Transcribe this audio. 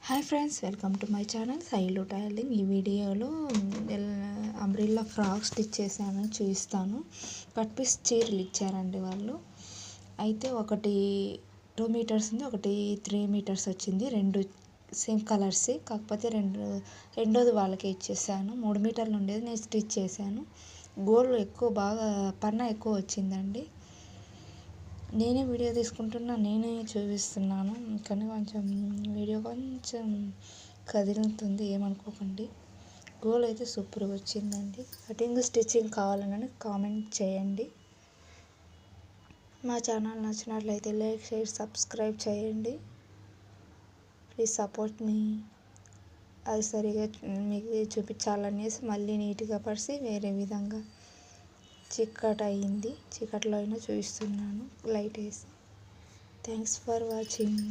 Hi friends, welcome to my channel Sailu tailoring. ఈ వీడియోలో umbrella frock stitch చేశాను చూపిస్తాను. కట్ పీస్ చీరలు ఇచ్చారండి వాళ్ళు. అయితే ఒకటి 2 మీటర్స్ ఉంది, ఒకటి 3 మీటర్స్ వచ్చింది. రెండు సేమ్ కలర్సే, కాకపోతే రెండోది వాళ్ళకే ఇచ్చేసాను. 3 మీటర్లు ఉండేది నేను స్టిచ్ చేశాను. గోల్ ఎక్కువ బాగా పన్నా ఎక్కువ వచ్చిందండి. నేనే వీడియో తీసుకుంటున్నా, నేనే చూపిస్తున్నాను, కానీ కొంచెం వీడియో కొంచెం కదులుతుంది, ఏమనుకోకండి. గోల్ అయితే సూపర్గా వచ్చిందండి. కటింగ్ స్టిచ్చింగ్ కావాలని కామెంట్ చేయండి. మా ఛానల్ నచ్చినట్లయితే లైక్, షేర్, సబ్స్క్రైబ్ చేయండి. ప్లీజ్ సపోర్ట్ మీ. అది సరిగా మీకు చూపించాలనేసి మళ్ళీ నీట్గా పరిచి వేరే విధంగా చిక్కట అయింది. చిక్కట్లో అయినా చూపిస్తున్నాను లైట్ వేసి. Thanks for watching.